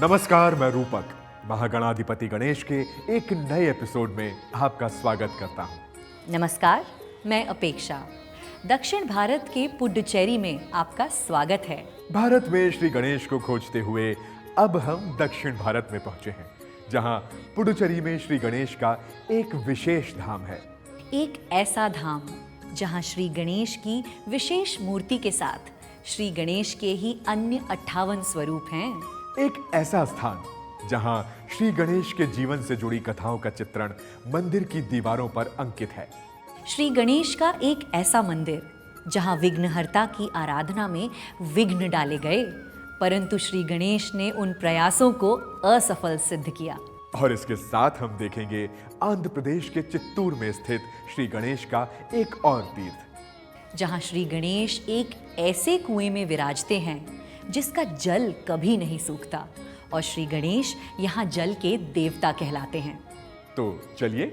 नमस्कार, मैं रूपक महागणाधिपति गणेश के एक नए एपिसोड में आपका स्वागत करता हूं। नमस्कार, मैं अपेक्षा। दक्षिण भारत के पुडुचेरी में आपका स्वागत है। भारत में श्री गणेश को खोजते हुए अब हम दक्षिण भारत में पहुंचे हैं, जहां पुडुचेरी में श्री गणेश का एक विशेष धाम है। एक ऐसा धाम जहां श्री गणेश की विशेष मूर्ति के साथ श्री गणेश के ही अन्य 58 स्वरूप हैं। एक ऐसा स्थान जहां श्री गणेश के जीवन से जुड़ी कथाओं का चित्रण मंदिर की दीवारों पर अंकित है। श्री गणेश का एक ऐसा मंदिर जहां विघ्नहर्ता की आराधना में विघ्न डाले गए, परंतु श्री गणेश ने उन प्रयासों को असफल सिद्ध किया। और इसके साथ हम देखेंगे आंध्र प्रदेश के चित्तूर में स्थित श्री गणेश का एक और तीर्थ, जहां श्री गणेश एक ऐसे कुएं में विराजते हैं जिसका जल कभी नहीं सूखता, और श्री गणेश यहाँ जल के देवता कहलाते हैं। तो चलिए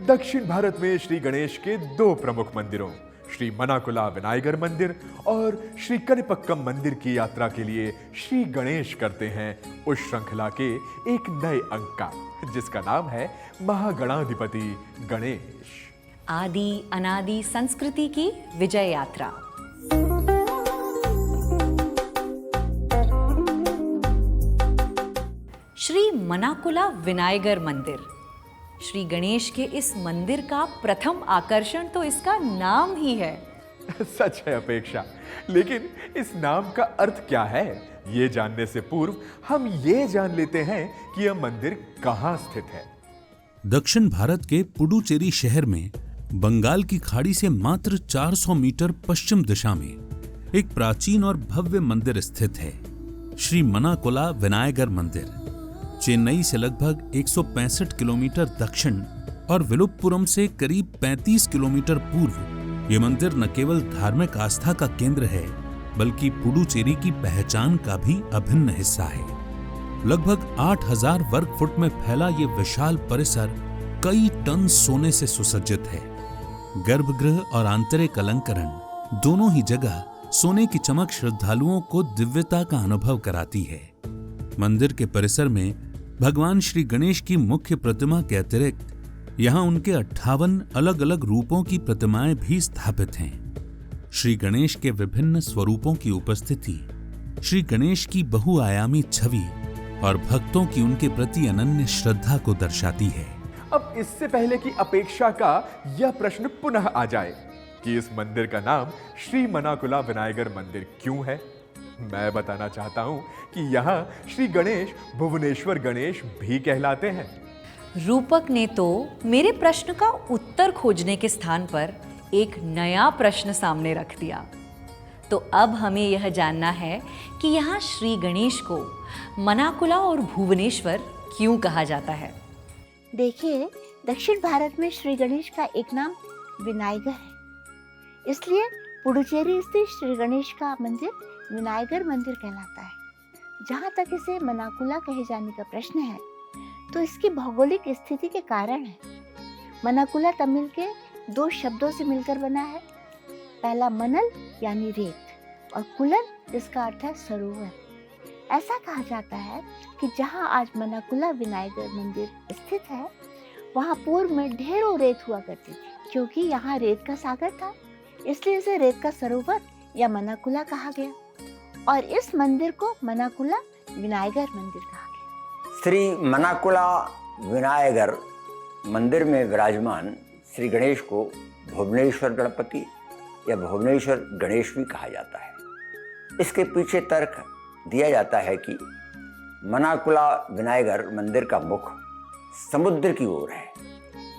दक्षिण भारत में श्री गणेश के दो प्रमुख मंदिरों, श्री मनाकुला विनायगर मंदिर और श्री कनिपक्कम मंदिर की यात्रा के लिए श्री गणेश करते हैं उस श्रृंखला के एक नए अंक का, जिसका नाम है महागणाधिपति गणेश। आदि अनादि संस्कृति की विजय यात्रा। श्री मनाकुला विनायगर मंदिर। श्री गणेश के इस मंदिर का प्रथम आकर्षण तो इसका नाम ही है। सच है अपेक्षा, लेकिन इस नाम का अर्थ क्या है, ये जानने से पूर्व हम ये जान लेते हैं कि यह मंदिर कहाँ स्थित है। दक्षिण भारत के पुडुचेरी शहर में बंगाल की खाड़ी से मात्र 400 मीटर पश्चिम दिशा में एक प्राचीन और भव्य मंदिर स्थित है, श्री मनाकुला विनायगर मंदिर। चेन्नई से लगभग 165 किलोमीटर दक्षिण और विलुप्पुरम से करीब 35 किलोमीटर पूर्व ये मंदिर न केवल धार्मिक आस्था का केंद्र है, बल्कि पुडुचेरी की पहचान का भी अभिन्न हिस्सा है। लगभग 8000 वर्ग फुट में फैला ये विशाल परिसर कई टन सोने से सुसज्जित है। गर्भगृह और आंतरिक अलंकरण दोनों ही जगह सोने की चमक श्रद्धालुओं को दिव्यता का अनुभव कराती है। मंदिर के परिसर में भगवान श्री गणेश की मुख्य प्रतिमा के अतिरिक्त यहाँ उनके 58 अलग अलग रूपों की प्रतिमाएं भी स्थापित हैं। श्री गणेश के विभिन्न स्वरूपों की उपस्थिति श्री गणेश की बहुआयामी छवि और भक्तों की उनके प्रति अनन्य श्रद्धा को दर्शाती है। अब इससे पहले कि अपेक्षा का यह प्रश्न पुनः आ जाए कि इस मंदिर का नाम श्री मनाकुला विनायगर मंदिर क्यों है, मैं बताना चाहता हूं कि यहाँ श्री गणेश भुवनेश्वर गणेश भी कहलाते हैं। रूपक ने तो मेरे प्रश्न का उत्तर खोजने के स्थान पर एक नया प्रश्न सामने रख दिया। तो अब हमें यह जानना है कि यहाँ श्री गणेश को मनाकुला और भुवनेश्वर क्यों कहा जाता है। देखिए, दक्षिण भारत में श्री गणेश का एक नाम विनायगर है, इसलिए पुडुचेरी स्थित श्री गणेश का मंदिर विनायगर मंदिर कहलाता है। जहाँ तक इसे मनाकुला कहे जाने का प्रश्न है, तो इसकी भौगोलिक स्थिति के कारण है। मनाकुला तमिल के दो शब्दों से मिलकर बना है, पहला मनल यानी रेत और कुलर जिसका अर्थ है सरोवर। ऐसा कहा जाता है कि जहाँ आज मनाकुला विनायगर मंदिर स्थित है, वहाँ पूर्व में ढेरों रेत हुआ करती थी। क्योंकि यहाँ रेत का सागर था, इसलिए इसे रेत का सरोवर या मनाकुला कहा गया और इस मंदिर को मनाकुला विनायगर मंदिर कहा गया। श्री मनाकुला विनायगर मंदिर में विराजमान श्री गणेश को भुवनेश्वर गणपति या भुवनेश्वर गणेश भी कहा जाता है। इसके पीछे तर्क दिया जाता है कि मनाकुला विनायगर मंदिर का मुख समुद्र की ओर है।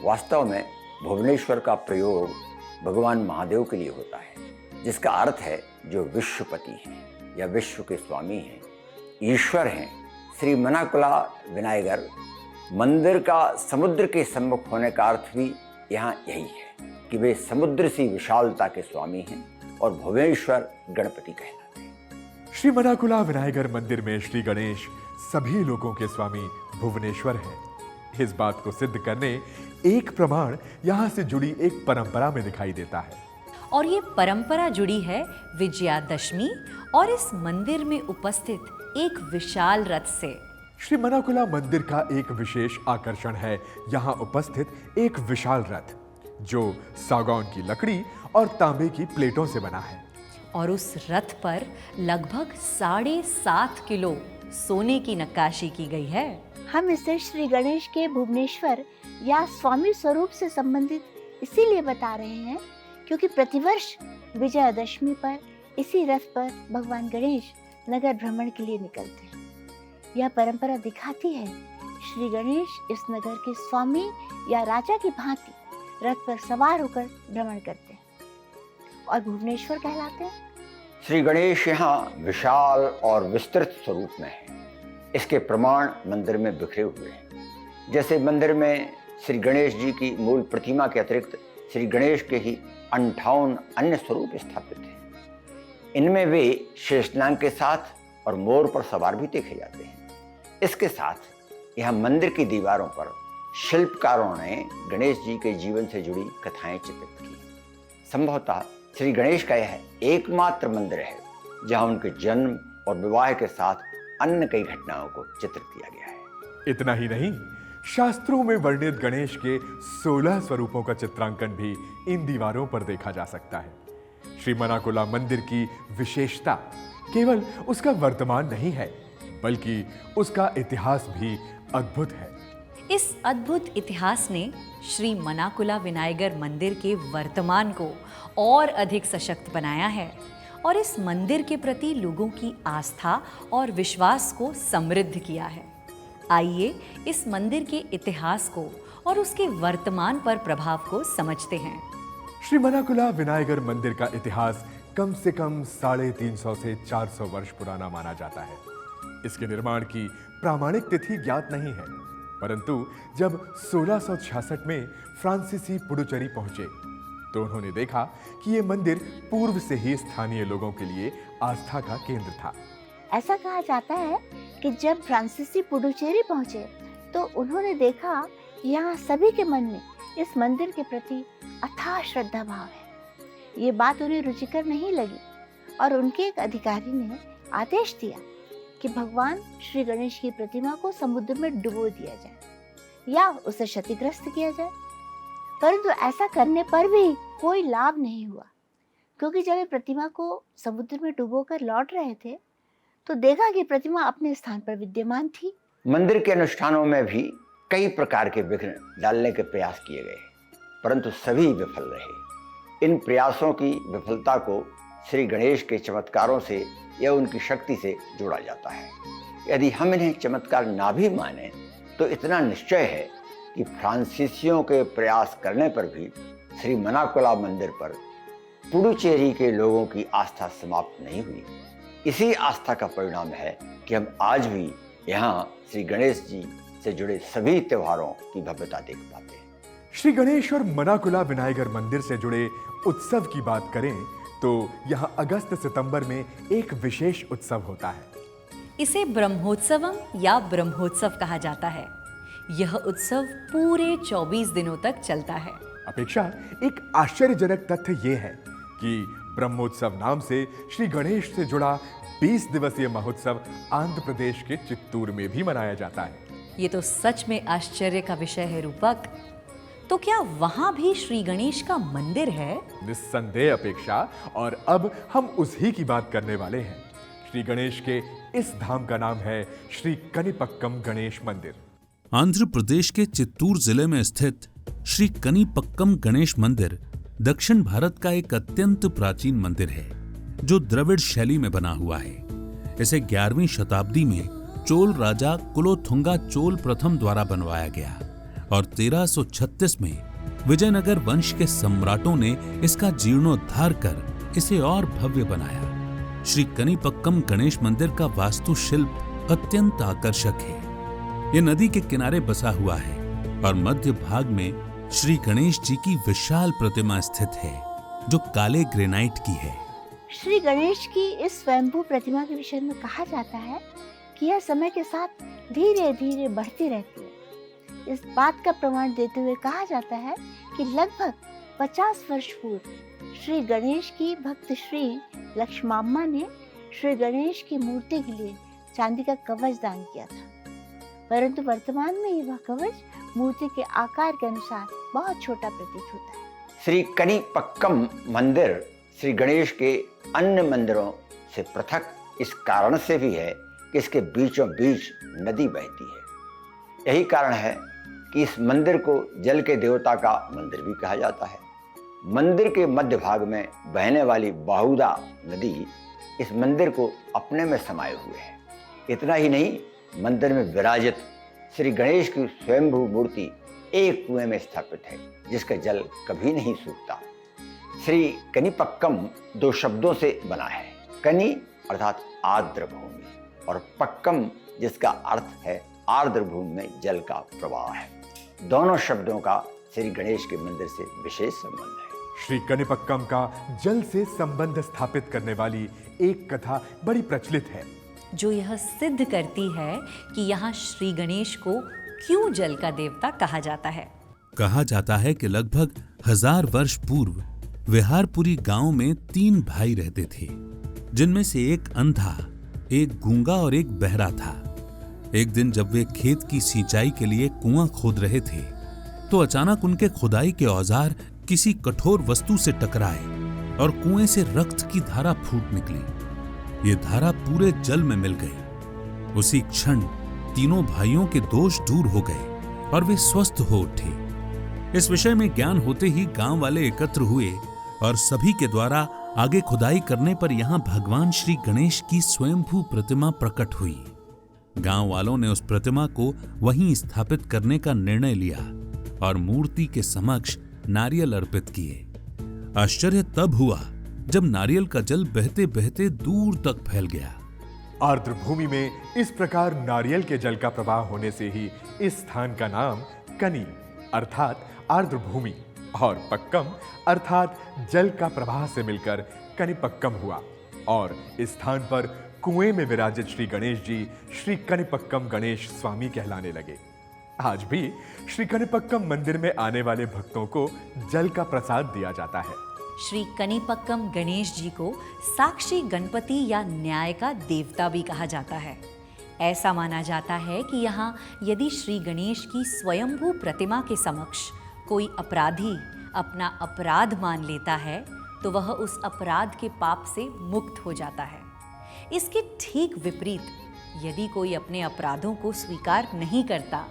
वास्तव में भुवनेश्वर का प्रयोग भगवान महादेव के लिए होता है, जिसका अर्थ है जो विश्वपति हैं या विश्व के स्वामी हैं, ईश्वर हैं। श्री मनाकुला विनायगर मंदिर का समुद्र के सम्मुख होने का अर्थ भी यहाँ यही है कि वे समुद्र सी विशालता के स्वामी हैं और भुवनेश्वर गणपति कहलाते हैं। श्री मनाकुला विनायगर मंदिर में श्री गणेश सभी लोगों के स्वामी भुवनेश्वर है। इस बात को सिद्ध करने एक प्रमाण यहाँ से जुड़ी एक परंपरा में दिखाई देता है, और ये परंपरा जुड़ी है विजयादशमी और इस मंदिर में उपस्थित एक विशाल रथ से। श्री मनाकुला मंदिर का एक विशेष आकर्षण है यहाँ उपस्थित एक विशाल रथ, जो सागौन की लकड़ी और तांबे की प्लेटों से बना है। और उस रथ पर लगभग 7.5 किलो सोने की नक्काशी की गई है। हम इसे श्री गणेश के भुवनेश्वर या स्वामी स्वरूप से संबंधित इसीलिए बता रहे हैं क्योंकि प्रतिवर्ष विजयादशमी पर इसी रथ पर भगवान गणेश नगर भ्रमण के लिए निकलते हैं। यह परंपरा दिखाती है श्री गणेश इस नगर के स्वामी या राजा की भांति रथ पर सवार होकर भ्रमण करते हैं और भुवनेश्वर कहलाते हैं। श्री गणेश यहाँ विशाल और विस्तृत स्वरूप में है। इसके प्रमाण मंदिर में बिखरे हुए हैं। जैसे मंदिर में श्री गणेश जी की मूल प्रतिमा के अतिरिक्त श्री गणेश के ही 58 अन्य स्वरूप स्थापित हैं। इनमें वे शेषनाग के साथ और मोर पर सवार भी देखे जाते हैं। इसके साथ यह मंदिर की दीवारों पर शिल्पकारों ने गणेश जी के जीवन से जुड़ी कथाएं चित्रित की। संभवतः श्री गणेश का यह एकमात्र मंदिर है जहां उनके जन्म और विवाह के साथ अन्य कई घटनाओं को चित्रित किया गया है। इतना ही नहीं, शास्त्रों में वर्णित गणेश के 16 स्वरूपों का चित्रांकन भी इन दीवारों पर देखा जा सकता है। श्री मनाकुला मंदिर की विशेषता केवल उसका वर्तमान नहीं है, बल्कि उसका इतिहास भी अद्भुत है। इस अद्भुत इतिहास ने श्री मनाकुला विनायगर मंदिर के वर्तमान को और अधिक सशक्त बनाया है और इस मंदिर के प्रति लोगों की आस्था और विश्वास को समृद्ध किया है। आइए इस मंदिर के इतिहास को और उसके वर्तमान पर प्रभाव को समझते हैं। श्री मनाकुला विनायगर मंदिर का इतिहास कम से कम 350 से 400 वर्ष पुराना माना जाता है। इसके निर्माण की प्रामाणिक तिथि ज्ञात नहीं है, परंतु जब 1666 में फ्रांसीसी पुडुचेरी पहुंचे तो उन्होंने देखा कि यह मंदिर पूर्व से ही स्थानीय लोगों के लिए आस्था का केंद्र था। ऐसा कहा जाता है कि जब फ्रांसीसी पुडुचेरी पहुंचे तो उन्होंने देखा यहाँ सभी के मन में इस मंदिर के प्रति अथाह श्रद्धा भाव है। ये बात उन्हें रुचिकर नहीं लगी और उनके एक अधिकारी ने आदेश दिया कि भगवान श्री गणेश की प्रतिमा को समुद्र में डुबो दिया जाए या उसे क्षतिग्रस्त किया जाए। परंतु ऐसा करने पर भी कोई लाभ नहीं हुआ, क्योंकि जब वे प्रतिमा को समुद्र में डुबोकर लौट रहे थे तो देखा कि प्रतिमा अपने स्थान पर विद्यमान थी। मंदिर के अनुष्ठानों में भी कई प्रकार के विघ्न डालने के प्रयास किए गए, परंतु सभी विफल रहे। इन प्रयासों की विफलता को श्री गणेश के चमत्कारों से या उनकी शक्ति से जोड़ा जाता है। यदि हम इन्हें चमत्कार ना भी माने तो इतना निश्चय है कि फ्रांसीसियों के प्रयास करने पर भी श्री मनाकुला मंदिर पर पुडुचेरी के लोगों की आस्था समाप्त नहीं हुई। इसी आस्था का परिणाम है कि हम आज भी यहाँ श्री गणेश जी से जुड़े सभी त्योहारों की भव्यता देख पाते हैं। श्री गणेश और मनाकुला विनायगर मंदिर से जुड़े उत्सव की बात करें तो यहाँ अगस्त सितंबर में एक विशेष उत्सव होता है। इसे ब्रह्मोत्सवम या ब्रह्मोत्सव कहा जाता है। यह उत्सव पूरे 24 दिनों तक चलता है। अपेक्षा एक आश्चर्यजनक तथ्य यह है कि ब्रह्मोत्सव नाम से श्री गणेश से जुड़ा 20 दिवसीय महोत्सव आंध्र प्रदेश के चित्तूर में भी मनाया जाता है। ये तो सच में आश्चर्य का विषय है रूपक। तो क्या वहां भी श्री गणेश का मंदिर है? निस्संदेह अपेक्षा, और अब हम उसी की बात करने वाले हैं। श्री गणेश के इस धाम का नाम है श्री कनिपक्कम गणेश मंदिर। आंध्र प्रदेश के चित्तूर जिले में स्थित श्री कनिपक्कम गणेश मंदिर दक्षिण भारत का एक अत्यंत प्राचीन मंदिर है जो द्रविड़ शैली में बना हुआ है। इसे 11वीं शताब्दी में चोल राजा कुलोथुंगा चोल प्रथम द्वारा बनवाया गया और 1336 में विजयनगर वंश के सम्राटों ने इसका जीर्णोद्धार कर इसे और भव्य बनाया। श्री कनिपक्कम गणेश मंदिर का वास्तुशिल्प अत्यंत आकर्षक है। ये नदी के किनारे बसा हुआ है और मध्य भाग में श्री गणेश जी की विशाल प्रतिमा स्थित है जो काले ग्रेनाइट की है। श्री गणेश की इस स्वयंभू प्रतिमा के विषय में कहा जाता है कि यह समय के साथ धीरे धीरे बढ़ती रहती है। इस बात का प्रमाण देते हुए कहा जाता है कि लगभग 50 वर्ष पूर्व श्री गणेश की भक्त श्री लक्ष्माम्मा ने श्री गणेश की मूर्ति के लिए चांदी का कवच दान किया था परंतु वर्तमान में यह कवच मूर्ति के आकार के अनुसार बहुत छोटा प्रतीत होता है। श्री कनिपक्कम मंदिर श्री गणेश के अन्य मंदिरों से पृथक इस कारण से भी है कि इसके बीचों बीच नदी बहती है। यही कारण है कि इस मंदिर को जल के देवता का मंदिर भी कहा जाता है। मंदिर के मध्य भाग में बहने वाली बाहुदा नदी इस मंदिर को अपने में समाये हुए है। इतना ही नहीं, मंदिर में विराजित श्री गणेश की स्वयंभू मूर्ति एक कुएं में स्थापित है जिसका जल कभी नहीं सूखता। श्री कनिपक्कम दो शब्दों से बना है, कनि अर्थात आर्द्र भूमि और पक्कम जिसका अर्थ है आर्द्र भूमि में जल का प्रवाह है। दोनों शब्दों का श्री गणेश के मंदिर से विशेष संबंध है। श्री कनिपक्कम का जल से संबंध स्थापित करने वाली एक कथा बड़ी प्रचलित है, जो यह सिद्ध करती है कि यहाँ श्री गणेश को क्यों जल का देवता कहा जाता है। कहा जाता है कि लगभग 1000 वर्ष पूर्व विहारपुरी गांव में 3 भाई रहते थे, जिनमें से एक अंधा, एक गूंगा और एक बहरा था। एक दिन जब वे खेत की सिंचाई के लिए कुआं खोद रहे थे, तो अचानक उनके खुदाई के औजार किसी कठोर वस्तु से टकराए और कुएं से रक्त की धारा फूट निकली। ये धारा पूरे जल में मिल गई। उसी क्षण तीनों भाइयों के दोष दूर हो गए और वे स्वस्थ हो उठे। इस विषय में ज्ञान होते ही गांव वाले एकत्र हुए और सभी के द्वारा आगे खुदाई करने पर यहां भगवान श्री गणेश की स्वयंभू प्रतिमा प्रकट हुई। गांव वालों ने उस प्रतिमा को वहीं स्थापित करने का निर्णय लिया और मूर्ति के समक्ष नारियल अर्पित किए। आश्चर्य तब हुआ जब नारियल का जल बहते बहते दूर तक फैल गया। आर्द्र भूमि में इस प्रकार नारियल के जल का प्रवाह होने से ही इस स्थान का नाम कनि अर्थात आर्द्र भूमि और पक्कम अर्थात जल का प्रवाह से मिलकर कनिपक्कम हुआ और इस स्थान पर कुएं में विराजित श्री गणेश जी श्री कनिपक्कम गणेश स्वामी कहलाने लगे। आज भी श्री कनिपक्कम मंदिर में आने वाले भक्तों को जल का प्रसाद दिया जाता है। श्री कनिपक्कम गणेश जी को साक्षी गणपति या न्याय का देवता भी कहा जाता है। ऐसा माना जाता है कि यहाँ यदि श्री गणेश की स्वयंभू प्रतिमा के समक्ष कोई अपराधी अपना अपराध मान लेता है तो वह उस अपराध के पाप से मुक्त हो जाता है। इसके ठीक विपरीत यदि कोई अपने अपराधों को स्वीकार नहीं करता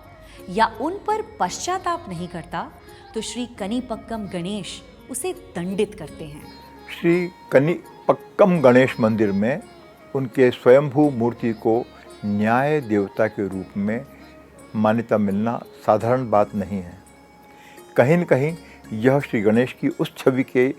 या उन पर पश्चाताप नहीं करता तो श्री कनिपक्कम गणेश उसे दंडित करते हैं। श्री कनिपक्कम गणेश मंदिर में उनके स्वयंभू मूर्ति को न्याय देवता के रूप में मान्यता मिलना साधारण बात नहीं है। कहीं न कहीं यह श्री गणेश की उस छवि की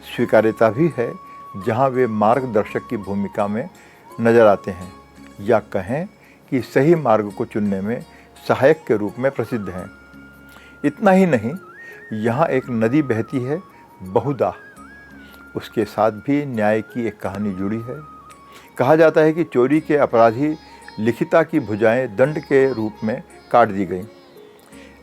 स्वीकार्यता भी है जहाँ वे मार्गदर्शक की भूमिका में नजर आते हैं या कहें कि सही मार्ग को चुनने में सहायक के रूप में प्रसिद्ध हैं। इतना ही नहीं, यहाँ एक नदी बहती है बहुदा, उसके साथ भी न्याय की एक कहानी जुड़ी है। कहा जाता है कि चोरी के अपराधी लिखिता की भुजाएं दंड के रूप में काट दी गईं,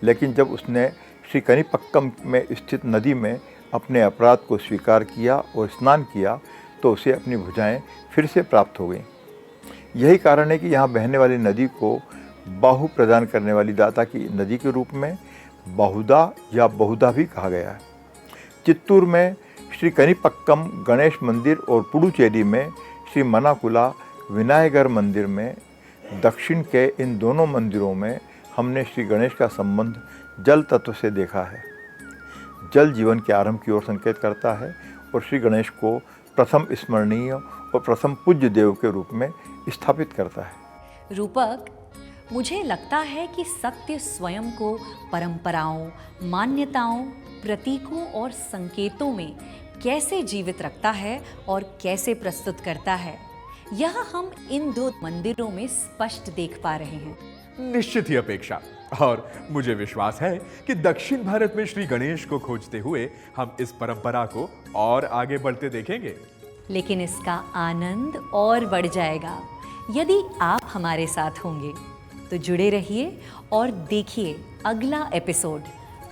लेकिन जब उसने श्री कनिपक्कम में स्थित नदी में अपने अपराध को स्वीकार किया और स्नान किया तो उसे अपनी भुजाएं फिर से प्राप्त हो गईं। यही कारण है कि यहाँ बहने वाली नदी को बाहु प्रदान करने वाली दाता की नदी के रूप में बहुदा या बहुदा भी कहा गया है। चित्तूर में श्री कनिपक्कम गणेश मंदिर और पुडुचेरी में श्री मनाकुला विनायगर मंदिर में दक्षिण के इन दोनों मंदिरों में हमने श्री गणेश का संबंध जल तत्व से देखा है। जल जीवन के आरंभ की ओर संकेत करता है और श्री गणेश को प्रथम स्मरणीय और प्रथम पूज्य देव के रूप में स्थापित करता है। रूपक, मुझे लगता है कि सत्य स्वयं को परंपराओं, मान्यताओं, प्रतीकों और संकेतों में कैसे जीवित रखता है और कैसे प्रस्तुत करता है, यह हम इन दो मंदिरों में स्पष्ट देख पा रहे हैं। निश्चित ही अपेक्षा, और मुझे विश्वास है कि दक्षिण भारत में श्री गणेश को खोजते हुए हम इस परंपरा को और आगे बढ़ते देखेंगे। लेकिन इसका आनंद और बढ़ जाएगा यदि आप हमारे साथ होंगे। तो जुड़े रहिए और देखिए अगला एपिसोड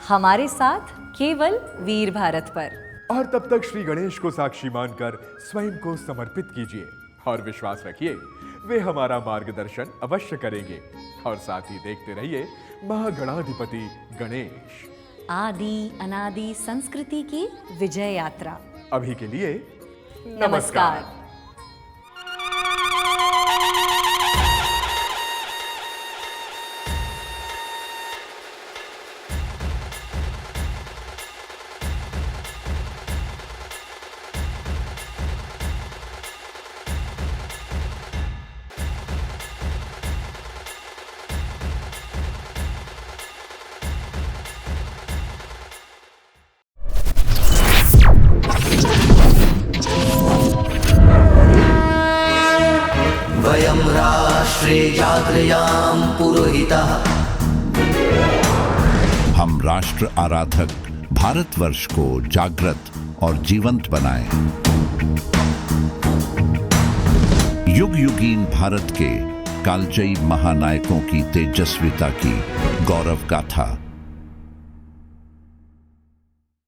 हमारे साथ केवल वीर भारत पर। और तब तक श्री गणेश को साक्षी मानकर स्वयं को समर्पित कीजिए और विश्वास रखिए वे हमारा मार्गदर्शन अवश्य करेंगे। और साथ ही देखते रहिए महागणाधिपति गणेश, आदि अनादि संस्कृति की विजय यात्रा। अभी के लिए नमस्कार। वयं राष्ट्रे जागृयां पुरोहितः। हम राष्ट्र आराधक भारतवर्ष को जागृत और जीवंत बनाएं। युग युगीन भारत के कालजयी महानायकों की तेजस्विता की गौरव गाथा